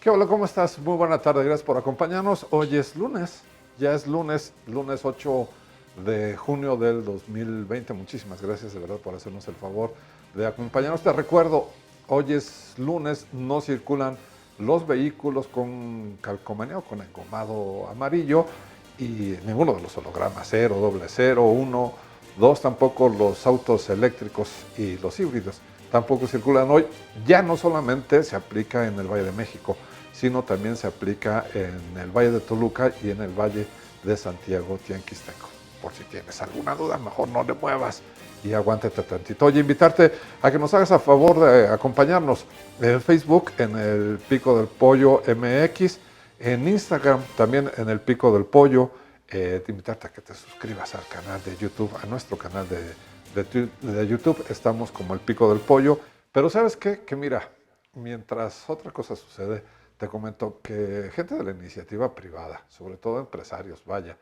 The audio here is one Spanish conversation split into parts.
¿Qué hola? ¿Cómo estás? Muy buena tarde, gracias por acompañarnos. Hoy es lunes, ya es lunes 8 de junio del 2020. Muchísimas gracias de verdad por hacernos el favor de acompañarnos. Te recuerdo, hoy es lunes, no circulan los vehículos con calcomanía o con engomado amarillo y ninguno de los hologramas, 0, doble 0, 1, 2, tampoco los autos eléctricos y los híbridos tampoco circulan hoy. Ya no solamente se aplica en el Valle de México, sino también se aplica en el Valle de Toluca y en el Valle de Santiago Tianquisteco. Por si tienes alguna duda, mejor no le muevas y aguántate tantito. Oye, invitarte a que nos hagas a favor de acompañarnos en Facebook, en el Pico del Pollo MX, en Instagram, también en el Pico del Pollo. Invitarte a que te suscribas al canal de YouTube, a nuestro canal de YouTube. Estamos como el Pico del Pollo. Pero ¿sabes qué? Que mira, mientras otra cosa sucede, te comento que gente de la iniciativa privada, sobre todo empresarios, vaya,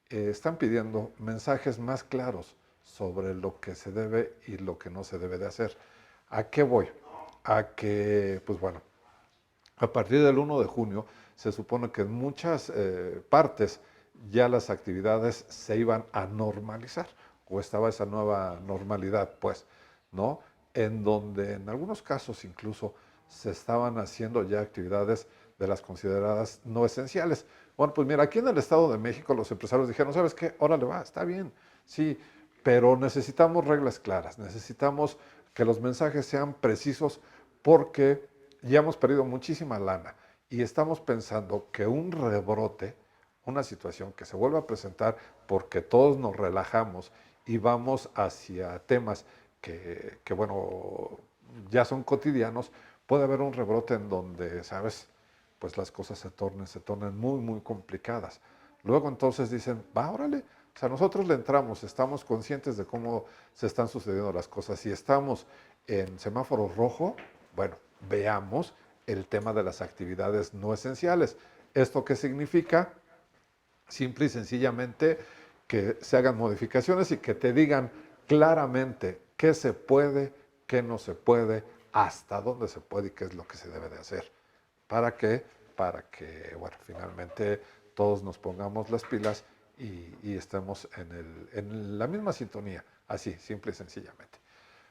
están pidiendo mensajes más claros sobre lo que se debe y lo que no se debe de hacer. ¿A qué voy? A que, pues bueno, a partir del 1 de junio se supone que en muchas partes ya las actividades se iban a normalizar, o estaba esa nueva normalidad, pues, ¿no? En donde en algunos casos incluso se estaban haciendo ya actividades de las consideradas no esenciales. Bueno, pues mira, aquí en el Estado de México los empresarios dijeron, ¿sabes qué? Órale va, está bien, sí, pero necesitamos reglas claras, necesitamos que los mensajes sean precisos porque ya hemos perdido muchísima lana y estamos pensando que un rebrote, una situación que se vuelva a presentar porque todos nos relajamos y vamos hacia temas que bueno, ya son cotidianos, puede haber un rebrote en donde, ¿sabes? Pues las cosas se tornen muy, muy complicadas. Luego entonces dicen, va, órale, o sea, nosotros le entramos, estamos conscientes de cómo se están sucediendo las cosas. Si estamos en semáforo rojo, bueno, veamos el tema de las actividades no esenciales. ¿Esto qué significa? Simple y sencillamente que se hagan modificaciones y que te digan claramente qué se puede, qué no se puede, hasta dónde se puede y qué es lo que se debe de hacer. ¿Para qué? Para que, bueno, finalmente todos nos pongamos las pilas y estemos en la misma sintonía, así, simple y sencillamente.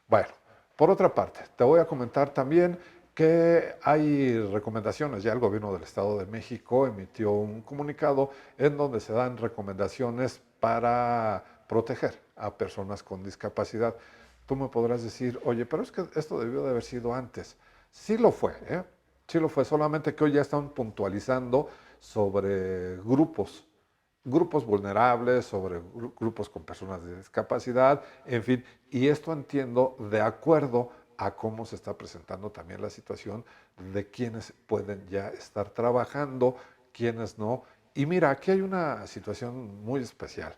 Bueno, por otra parte, te voy a comentar también que hay recomendaciones. Ya el gobierno del Estado de México emitió un comunicado en donde se dan recomendaciones para proteger a personas con discapacidad. Tú me podrás decir, oye, pero es que esto debió de haber sido antes. Sí lo fue, ¿eh? Sí lo fue, solamente que hoy ya están puntualizando sobre grupos vulnerables, sobre grupos con personas de discapacidad, en fin, y esto entiendo de acuerdo a cómo se está presentando también la situación de quienes pueden ya estar trabajando, quienes no. Y mira, aquí hay una situación muy especial.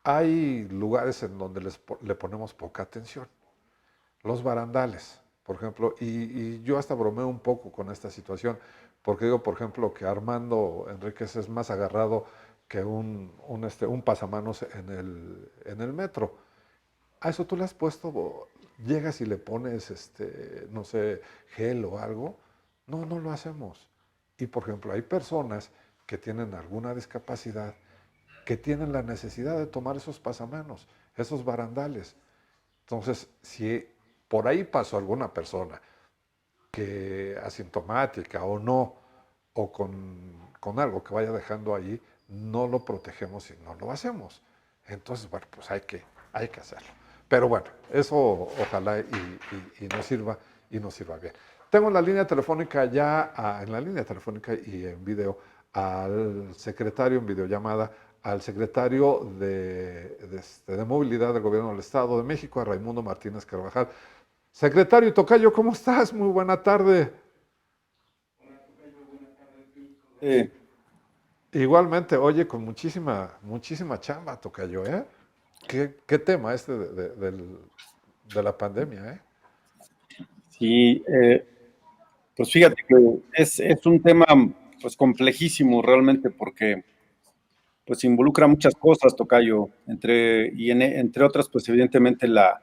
Hay lugares en donde le ponemos poca atención. Los barandales, por ejemplo, y yo hasta bromeo un poco con esta situación, porque digo, por ejemplo, que Armando Enríquez es más agarrado que un pasamanos en el metro. A eso tú le has puesto, llegas y le pones, no sé, gel o algo. No, no lo hacemos. Y por ejemplo, hay personas que tienen alguna discapacidad que tienen la necesidad de tomar esos pasamanos, esos barandales. Entonces, si por ahí pasó alguna persona que asintomática o no, o con algo que vaya dejando ahí, no lo protegemos y no lo hacemos. Entonces, bueno, pues hay que hacerlo. Pero bueno, eso ojalá y nos sirva y nos sirva bien. Tengo en la línea telefónica ya, en la línea telefónica y en video, al secretario en videollamada, al secretario de Movilidad del Gobierno del Estado de México, a Raimundo Martínez Carvajal. Secretario Tocayo, ¿cómo estás? Muy buena tarde. Eh, Igualmente, oye, con muchísima chamba, Tocayo, ¿eh? ¿Qué tema este de la pandemia, eh? sí, pues fíjate que es un tema pues complejísimo realmente porque pues involucra muchas cosas, tocayo, entre otras pues evidentemente la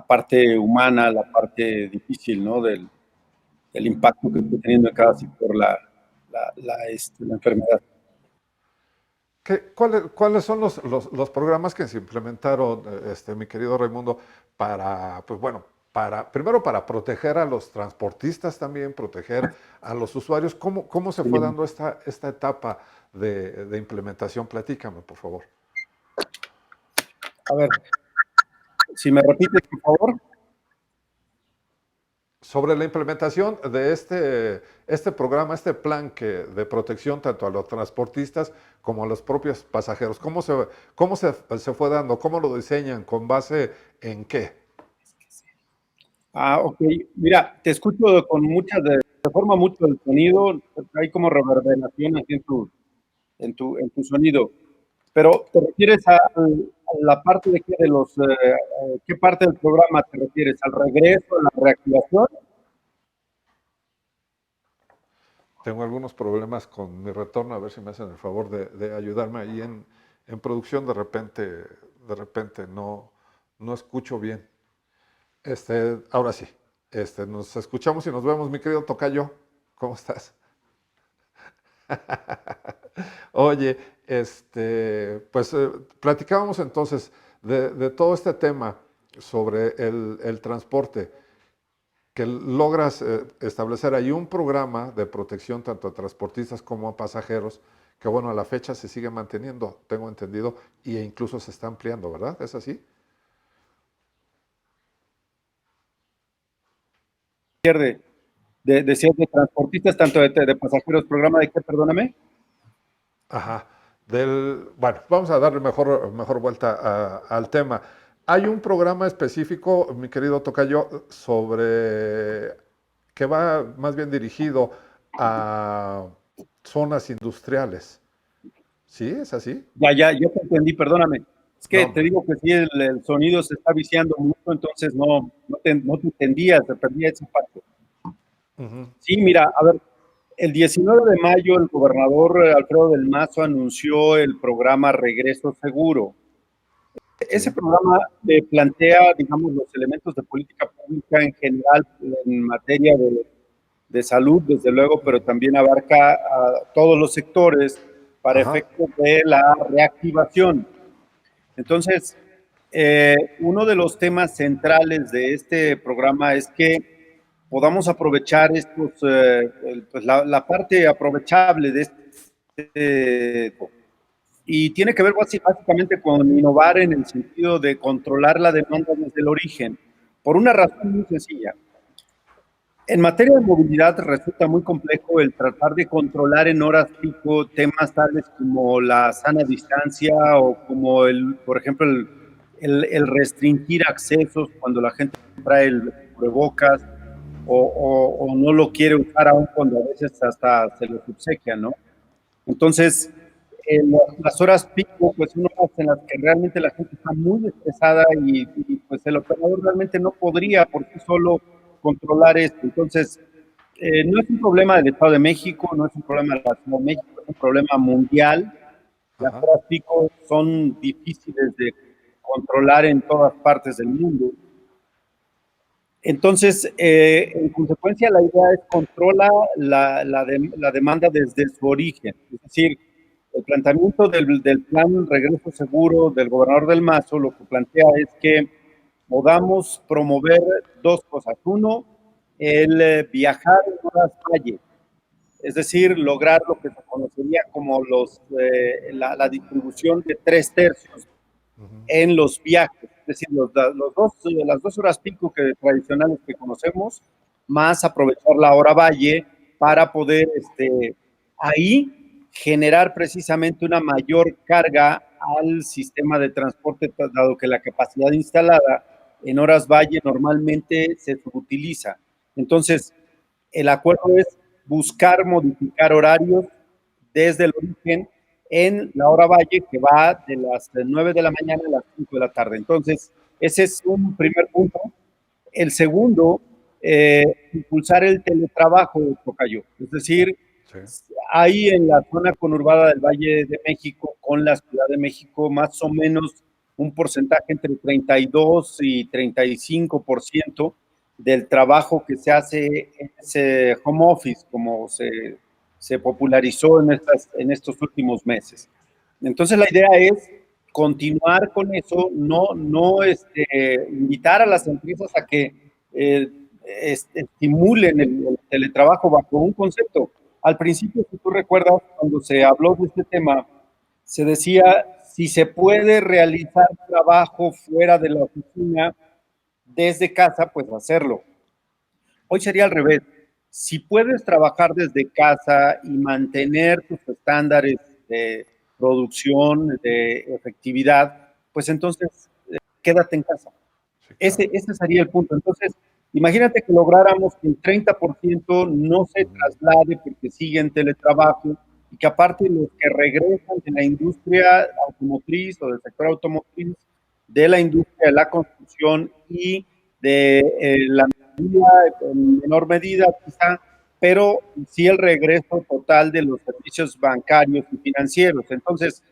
parte humana, la parte difícil, ¿no? De el impacto que está teniendo en cada sector la enfermedad. ¿Cuáles son los programas que se implementaron, mi querido Raimundo, para, pues bueno, primero para proteger a los transportistas también, proteger a los usuarios? ¿Cómo se fue dando esta etapa de implementación? Platícame, por favor. A ver, si me repites, por favor. Sobre la implementación de este programa, este plan de protección tanto a los transportistas como a los propios pasajeros, ¿cómo se fue dando? ¿Cómo lo diseñan? ¿Con base en qué? Ok. Mira, te escucho se forma mucho el sonido, hay como reverberación aquí en tu sonido. Pero ¿te refieres a la parte de qué parte del programa te refieres? ¿Al regreso, a la reactivación? Tengo algunos problemas con mi retorno, a ver si me hacen el favor de ayudarme ahí en producción. De repente no escucho bien. Ahora sí, nos escuchamos y nos vemos, mi querido tocayo. ¿Cómo estás? Oye, pues platicábamos entonces de todo este tema sobre el transporte, que logras establecer ahí un programa de protección tanto a transportistas como a pasajeros, que bueno, a la fecha se sigue manteniendo, tengo entendido, e incluso se está ampliando, ¿verdad? ¿Es así? De transportistas, tanto de pasajeros, programa de qué, perdóname. Ajá. Bueno, vamos a darle mejor vuelta al tema. Hay un programa específico, mi querido tocayo, que va más bien dirigido a zonas industriales. ¿Sí? ¿Es así? Ya te entendí, perdóname. Es que No, te hombre. digo que sí, el sonido se está viciando mucho, entonces no te entendía, se perdía esa parte. Ujú. Sí, mira, a ver, el 19 de mayo el gobernador Alfredo del Mazo anunció el programa Regreso Seguro. Ese Sí. programa plantea, digamos, los elementos de política pública en general en materia de salud, desde luego, pero también abarca a todos los sectores para Ajá. efectos de la reactivación. Entonces, uno de los temas centrales de este programa es que podamos aprovechar pues la parte aprovechable de este, y tiene que ver básicamente con innovar en el sentido de controlar la demanda desde el origen, por una razón muy sencilla. En materia de movilidad resulta muy complejo el tratar de controlar en horas pico temas tales como la sana distancia o como, por ejemplo, el restringir accesos cuando la gente trae el cubrebocas o no lo quiere usar aún cuando a veces hasta se lo obsequia, ¿no? Entonces, en las horas pico, pues son horas en las que realmente la gente está muy estresada y pues el operador realmente no podría por sí solo controlar esto. Entonces, no es un problema del Estado de México, no es un problema de la Ciudad de México, es un problema mundial. Las Ajá. horas pico son difíciles de controlar en todas partes del mundo. Entonces, en consecuencia, la idea es controlar la demanda desde su origen. Es decir, el planteamiento del plan Regreso Seguro del gobernador del Mazo lo que plantea es que podamos promover dos cosas. Uno, el viajar en horas valle, es decir, lograr lo que se conocería como la distribución de 3/3 Ujú. en los viajes, es decir, las 2 horas pico tradicionales que conocemos, más aprovechar la hora valle para poder ahí generar precisamente una mayor carga al sistema de transporte, dado que la capacidad instalada en horas valle normalmente se subutiliza. Entonces, el acuerdo es buscar modificar horarios desde el origen en la hora valle, que va de las 9 de la mañana a las 5 de la tarde. Entonces, ese es un primer punto. El segundo, impulsar el teletrabajo de Tocayo. Es decir, Sí. hay en la zona conurbada del Valle de México con la Ciudad de México más o menos un porcentaje entre 32 y 35% del trabajo que se hace en ese home office, como se popularizó en estos últimos meses. Entonces la idea es continuar con eso, invitar a las empresas a que estimulen el teletrabajo bajo un concepto. Al principio, si tú recuerdas, cuando se habló de este tema, se decía si se puede realizar trabajo fuera de la oficina desde casa, pues hacerlo. Hoy sería al revés. Si puedes trabajar desde casa y mantener tus estándares de producción, de efectividad, pues entonces quédate en casa. Sí, claro. Ese sería el punto. Entonces, imagínate que lográramos que el 30% no se traslade porque sigue en teletrabajo y que aparte los que regresan de la industria automotriz o del sector automotriz, de la industria de la construcción y de la en menor medida quizá, pero sí el regreso total de los servicios bancarios y financieros. Entonces,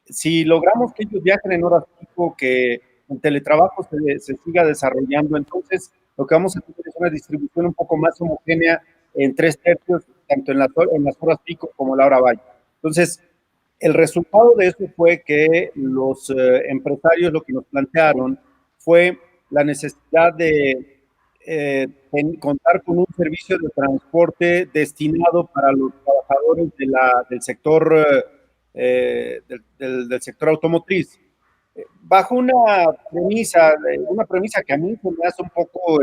si logramos que ellos viajen en horas pico, que el teletrabajo se siga desarrollando, entonces lo que vamos a tener es una distribución un poco más homogénea en 3/3, tanto en las horas pico como la hora valle. Entonces, el resultado de eso fue que los empresarios lo que nos plantearon fue la necesidad de contar con un servicio de transporte destinado para los trabajadores del sector del sector automotriz, bajo una premisa que a mí se me hace un poco,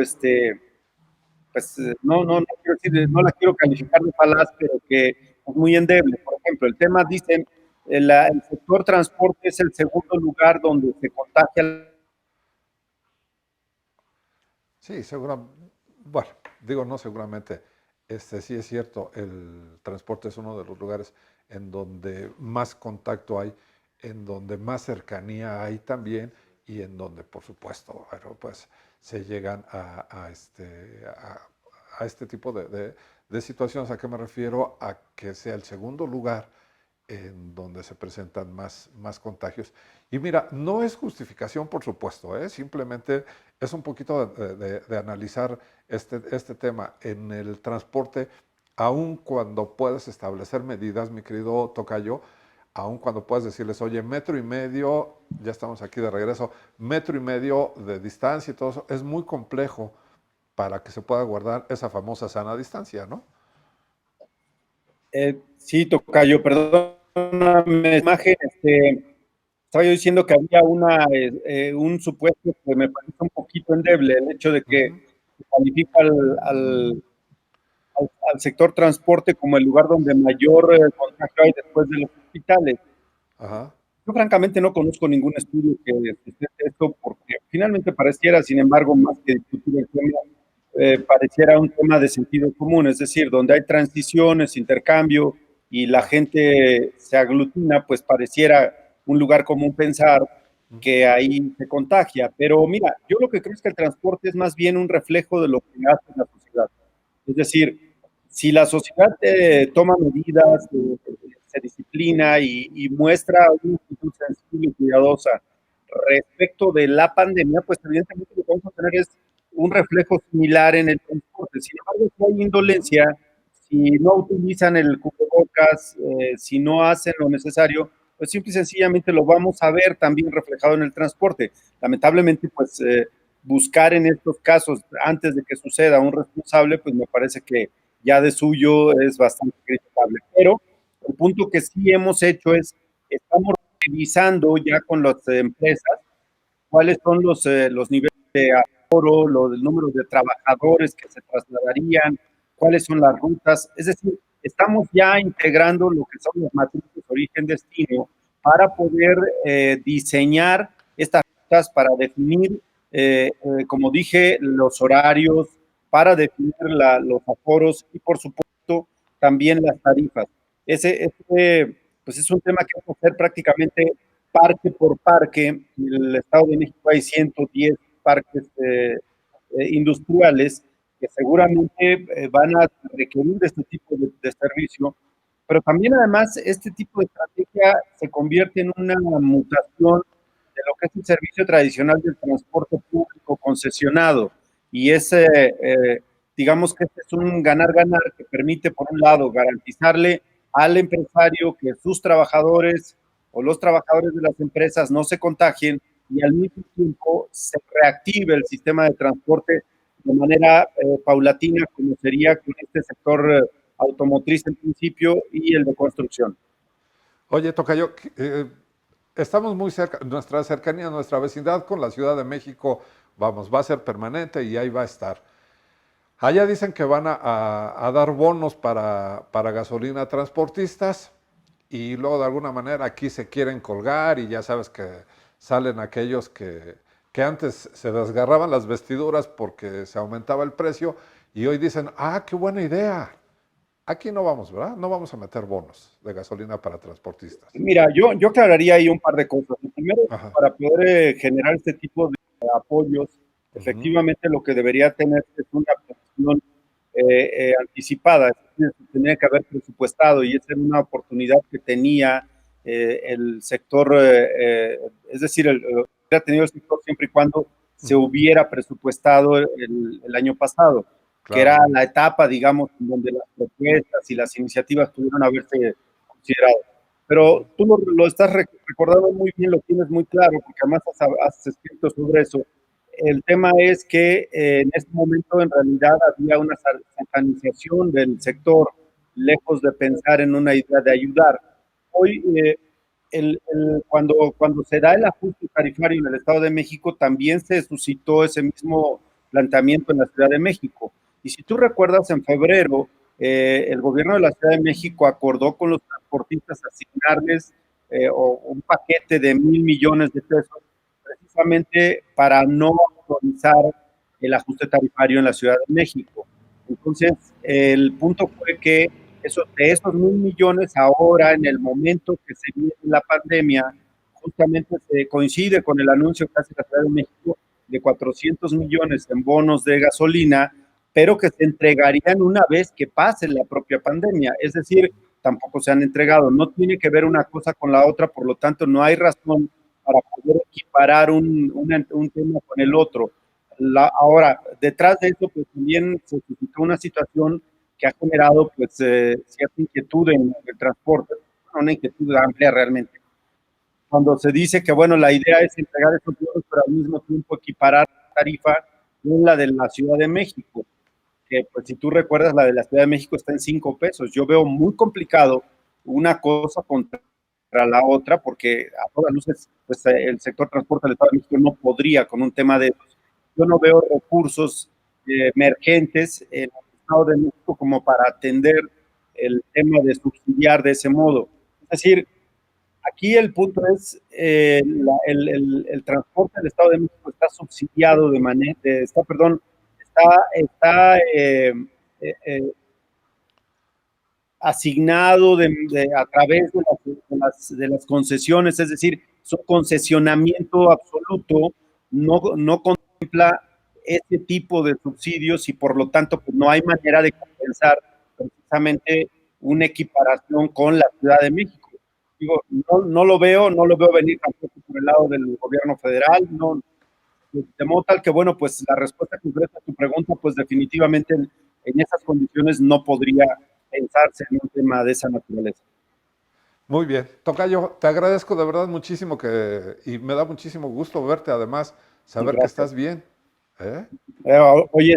pues no quiero decir, no la quiero calificar de falaz, pero que es muy endeble. Por ejemplo, el tema dicen, el sector transporte es el segundo lugar donde se contagia. Sí, seguramente, bueno, digo no seguramente, sí es cierto, el transporte es uno de los lugares en donde más contacto hay, en donde más cercanía hay también y en donde, por supuesto, bueno, pues se llegan a este tipo de situaciones. ¿A qué me refiero? A que sea el segundo lugar en donde se presentan más contagios. Y mira, no es justificación, por supuesto, ¿eh? Simplemente es un poquito de analizar este tema. En el transporte, aun cuando puedes establecer medidas, mi querido Tocayo, aun cuando puedes decirles, oye, 1,5 metros, ya estamos aquí de regreso, 1,5 metros de distancia y todo eso, es muy complejo para que se pueda guardar esa famosa sana distancia, ¿no? Sí, tocayo, perdóname, imagen, estaba yo diciendo que había un supuesto que me parece un poquito endeble, el hecho de Uh que -huh. se califica al sector transporte como el lugar donde mayor contagio hay después de los hospitales. Ajá. Yo francamente no conozco ningún estudio que sustente esto porque finalmente pareciera, sin embargo, más que discutir el tema, pareciera un tema de sentido común, es decir, donde hay transiciones, intercambio y la Claro. gente se aglutina, pues pareciera un lugar común pensar que ahí se contagia. Pero mira, yo lo que creo es que el transporte es más bien un reflejo de lo que hace la sociedad. Es decir, si la sociedad toma medidas, se disciplina y muestra una actitud sensible y cuidadosa respecto de la pandemia, pues evidentemente lo que vamos a tener es un reflejo similar en el transporte. Sin embargo, si hay Uh -huh. indolencia, si no utilizan el cubrebocas, si no hacen lo necesario, pues simple y sencillamente lo vamos a ver también reflejado en el transporte. Lamentablemente, pues buscar en estos casos, antes de que suceda un responsable, pues me parece que ya de suyo es bastante criticable. Pero el punto que sí hemos hecho es, estamos revisando ya con las empresas cuáles son los niveles de aforo, el número de trabajadores que se trasladarían, cuáles son las rutas. Es decir, estamos ya integrando lo que son las matrices origen-destino para poder diseñar estas rutas para definir, como dije, los horarios, para definir los aforos y, por supuesto, también las tarifas. Pues es un tema que vamos a hacer prácticamente parque por parque. En el Estado de México hay 110 parques industriales que seguramente van a requerir de este tipo de servicio, pero también además este tipo de estrategia se convierte en una mutación de lo que es el servicio tradicional del transporte público concesionado. y digamos que este es un ganar-ganar que permite, por un lado, garantizarle al empresario que sus trabajadores o los trabajadores de las empresas no se contagien y al mismo tiempo se reactive el sistema de transporte de manera paulatina, como sería con este sector automotriz en principio y el de construcción. Oye, tocayo, estamos muy cerca, nuestra cercanía, nuestra vecindad con la Ciudad de México, vamos, va a ser permanente y ahí va a estar. Allá dicen que van a dar bonos para gasolina a transportistas y luego de alguna manera aquí se quieren colgar y ya sabes que salen aquellos que antes se desgarraban las vestiduras porque se aumentaba el precio y hoy dicen, ah, qué buena idea. Aquí no vamos, ¿verdad? No vamos a meter bonos de gasolina para transportistas. Mira, yo aclararía ahí un par de cosas. Primero, Ajá. para poder generar este tipo de apoyos, Ujú. efectivamente lo que debería tener es una previsión anticipada, es decir, se tenía que haber presupuestado y esa era una oportunidad que tenía el sector, es decir, hubiera tenido el sector siempre y cuando se Ujú. hubiera presupuestado el año pasado, que era Claro. la etapa, digamos, en donde las propuestas y las iniciativas pudieron haberse considerado. Pero Ujú. tú lo estás recordando muy bien, lo tienes muy claro, porque además has escrito sobre eso. El tema es que en este momento en realidad había una satanización del sector, lejos de pensar en una idea de ayudar. Hoy, cuando se da el ajuste tarifario en el Estado de México, también se suscitó ese mismo planteamiento en la Ciudad de México. Y si tú recuerdas, en febrero, el gobierno de la Ciudad de México acordó con los transportistas asignarles un paquete de 1,000 millones de pesos precisamente para no autorizar el ajuste tarifario en la Ciudad de México. Entonces, el punto fue que de esos 1,000 millones, ahora en el momento que se viene la pandemia, justamente se coincide con el anuncio que hace la Ciudad de México de 400 millones en bonos de gasolina, pero que se entregarían una vez que pase la propia pandemia. Es decir, tampoco se han entregado. No tiene que ver una cosa con la otra, por lo tanto, no hay razón para poder equiparar un tema con el otro. Ahora, detrás de eso, pues también se suscitó una situación que ha generado pues cierta inquietud en el transporte, una inquietud amplia realmente. Cuando se dice que, bueno, la idea es entregar esos bonos, pero al mismo tiempo equiparar la tarifa con la de la Ciudad de México, que pues si tú recuerdas, la de la Ciudad de México está en 5 pesos. Yo veo muy complicado una cosa contra la otra, porque a todas luces, pues el sector transporte del Estado de México no podría con un tema de esos. Yo no veo recursos emergentes en el Estado de México como para atender el tema de subsidiar de ese modo. Es decir, aquí el punto es, el transporte del Estado de México está subsidiado de manera, perdón, está asignado a través de las concesiones, es decir, su concesionamiento absoluto no contempla ese tipo de subsidios y por lo tanto pues, no hay manera de compensar precisamente una equiparación con la Ciudad de México. Digo, no lo veo venir tampoco por el lado del gobierno federal, no, de modo tal que, bueno, pues la respuesta concreta a tu pregunta, pues definitivamente en esas condiciones no podría pensarse en un tema de esa naturaleza. Muy bien. Tocayo, te agradezco de verdad muchísimo y me da muchísimo gusto verte, además, saber que Gracias. estás bien. ¿Eh? Eh, Hoy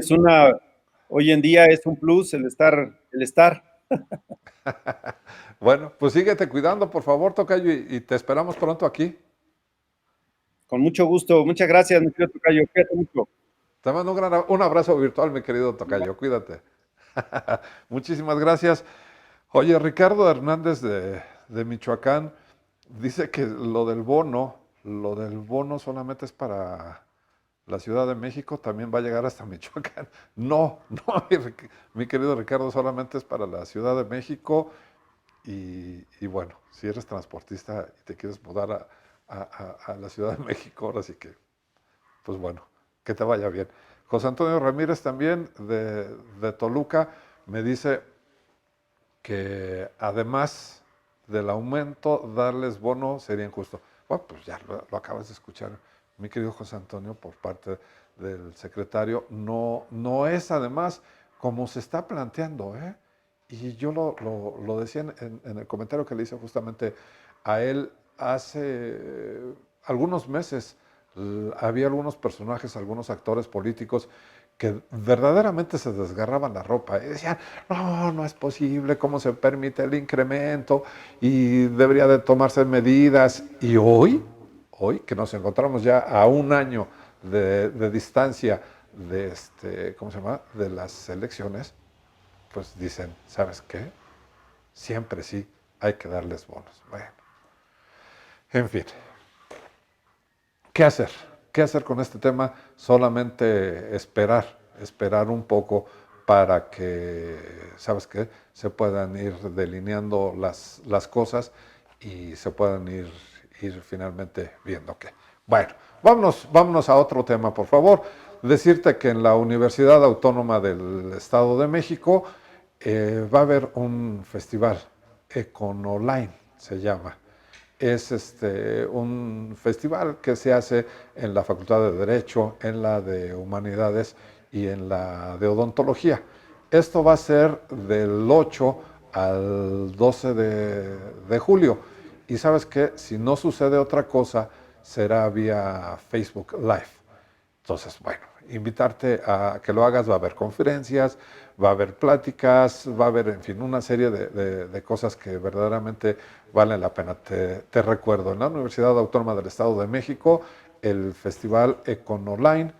hoy en día es un plus el estar. Bueno, pues síguete cuidando, por favor, Tocayo, y te esperamos pronto aquí. Con mucho gusto. Muchas gracias, mi querido Tocayo. Cuídate mucho. Te mando un abrazo virtual, mi querido Tocayo. Cuídate. Muchísimas gracias. Oye, Ricardo Hernández de Michoacán dice que lo del bono solamente es para la Ciudad de México, también va a llegar hasta Michoacán. No, no, mi querido Ricardo, solamente es para la Ciudad de México y bueno, si eres transportista y te quieres mudar a la Ciudad de México, ahora sí que, pues bueno, que te vaya bien. José Antonio Ramírez también de Toluca me dice que además del aumento, darles bono sería injusto. Bueno, pues ya lo acabas de escuchar, mi querido José Antonio, por parte del secretario no es además como se está planteando, ¿eh? Y yo lo decía en el comentario que le hice justamente a él hace algunos meses. Había algunos personajes, algunos actores políticos que verdaderamente se desgarraban la ropa y decían, no es posible, ¿cómo se permite el incremento? Y debería de tomarse medidas. Y hoy que nos encontramos ya a un año de distancia ¿cómo se llama? De las elecciones, pues dicen, ¿sabes qué? Siempre sí hay que darles bonos. Bueno, en fin, ¿qué hacer? ¿Qué hacer con este tema? Solamente esperar un poco para que, ¿sabes qué? Se puedan ir delineando las cosas y se puedan ir finalmente viendo qué. Bueno, vámonos a otro tema, por favor. Decirte que en la Universidad Autónoma del Estado de México va a haber un festival, Econoline se llama. Es un festival que se hace en la Facultad de Derecho, en la de Humanidades y en la de Odontología. Esto va a ser del 8 al 12 de julio. Y sabes qué, si no sucede otra cosa, será vía Facebook Live. Entonces, bueno, invitarte a que lo hagas, va a haber conferencias, va a haber pláticas, va a haber, en fin, una serie de cosas que verdaderamente valen la pena. Te recuerdo, en la Universidad Autónoma del Estado de México, el Festival Econoline,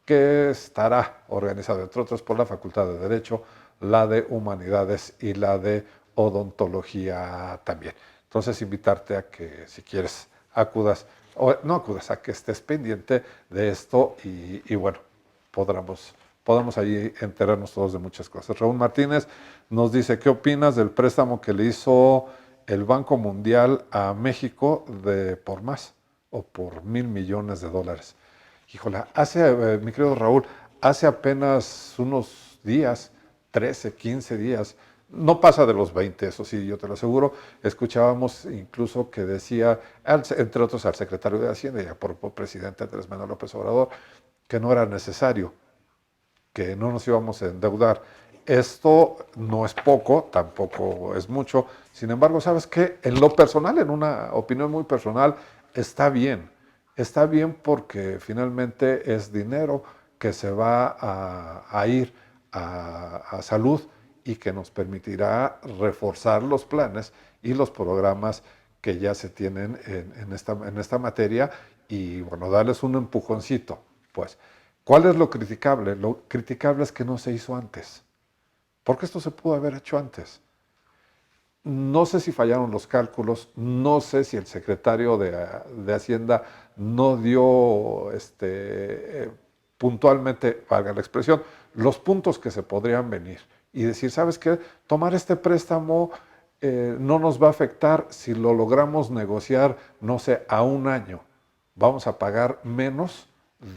que estará organizado, entre otros, por la Facultad de Derecho, la de Humanidades y la de Odontología también. Entonces, invitarte a que, si quieres, acudas o no acudas, a que estés pendiente de esto y bueno, podamos ahí enterarnos todos de muchas cosas. Raúl Martínez nos dice, ¿qué opinas del préstamo que le hizo el Banco Mundial a México por más o por $1,000 millones? Híjola, mi querido Raúl, hace apenas unos días, 13, 15 días, no pasa de los 20, eso sí, yo te lo aseguro. Escuchábamos incluso que decía, entre otros al secretario de Hacienda y al propio presidente Andrés Manuel López Obrador, que no era necesario, que no nos íbamos a endeudar. Esto no es poco, tampoco es mucho. Sin embargo, ¿sabes qué? En lo personal, en una opinión muy personal, está bien. Está bien porque finalmente es dinero que se va a ir a salud y que nos permitirá reforzar los planes y los programas que ya se tienen en esta materia y, bueno, darles un empujoncito, pues. ¿Cuál es lo criticable? Lo criticable es que no se hizo antes. Porque esto se pudo haber hecho antes. No sé si fallaron los cálculos, no sé si el secretario de Hacienda no dio puntualmente, valga la expresión, los puntos que se podrían venir. Y decir, ¿sabes qué? Tomar este préstamo no nos va a afectar si lo logramos negociar, no sé, a un año. Vamos a pagar menos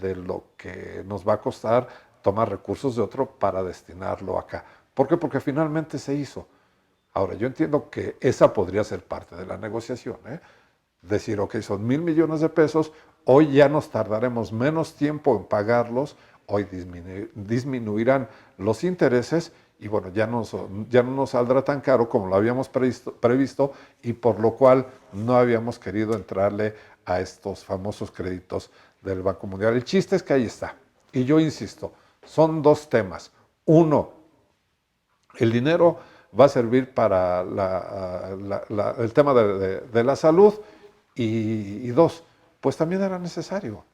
de lo que nos va a costar tomar recursos de otro para destinarlo acá. ¿Por qué? Porque finalmente se hizo. Ahora, yo entiendo que esa podría ser parte de la negociación, ¿eh? Decir, ok, son $1,000 millones, hoy ya nos tardaremos menos tiempo en pagarlos, hoy disminuirán los intereses y bueno, ya no nos saldrá tan caro como lo habíamos previsto y por lo cual no habíamos querido entrarle a estos famosos créditos del Banco Mundial. El chiste es que ahí está. Y yo insisto, son dos temas. Uno, el dinero va a servir para el tema de la salud y dos, pues también era necesario.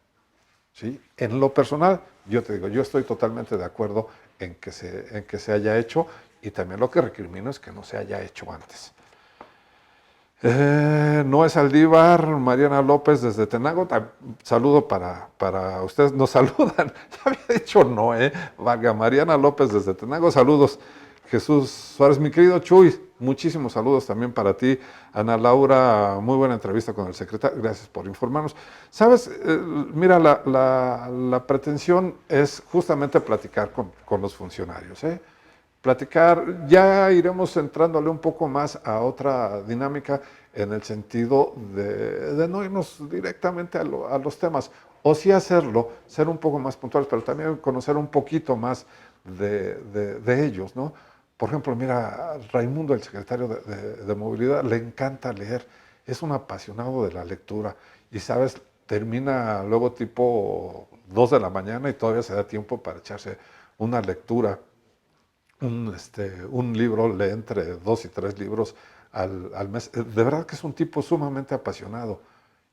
¿Sí? En lo personal, yo te digo, yo estoy totalmente de acuerdo en que se haya hecho y también lo que recrimino es que no se haya hecho antes. Noé Saldívar, Mariana López desde Tenango, saludo para ustedes, nos saludan, ya había dicho Noé, valga, Mariana López desde Tenango, saludos. Jesús Suárez, mi querido Chuy, muchísimos saludos también para ti. Ana Laura, muy buena entrevista con el secretario, gracias por informarnos. Sabes, mira, la pretensión es justamente platicar con los funcionarios, platicar, ya iremos entrándole un poco más a otra dinámica en el sentido de no irnos directamente a los temas. o sí hacerlo, ser un poco más puntuales, pero también conocer un poquito más de ellos, ¿no? Por ejemplo, mira, Raimundo, el secretario de Movilidad, le encanta leer, es un apasionado de la lectura y, ¿sabes? Termina luego tipo 2 de la mañana y todavía se da tiempo para echarse una lectura, un libro, lee entre 2 y 3 libros al mes. De verdad que es un tipo sumamente apasionado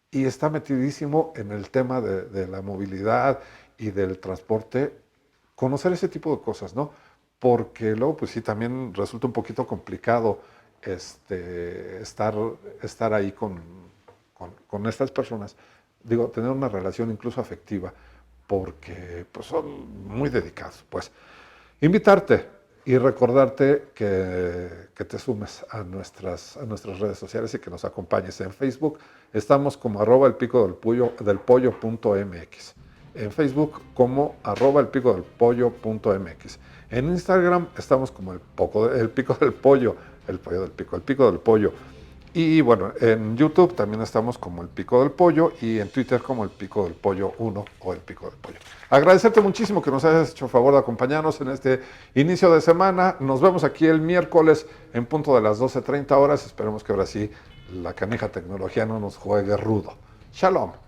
y está metidísimo en el tema de la movilidad y del transporte, conocer ese tipo de cosas, ¿no? Porque luego, pues sí, también resulta un poquito complicado estar ahí con estas personas, digo, tener una relación incluso afectiva, porque pues, son muy dedicados, pues. Invitarte y recordarte que te sumes a nuestras redes sociales y que nos acompañes en Facebook. Estamos como @elpicodelpollo.mx. En Facebook como @elpicodelpollo.mx. En Instagram estamos como el pico del pollo, el pollo del pico, el pico del pollo. Y bueno, en YouTube también estamos como el Pico del Pollo y en Twitter como el Pico del Pollo 1 o el Pico del Pollo. Agradecerte muchísimo que nos hayas hecho el favor de acompañarnos en este inicio de semana. Nos vemos aquí el miércoles en punto de las 12:30 horas. Esperemos que ahora sí la canija tecnología no nos juegue rudo. Shalom.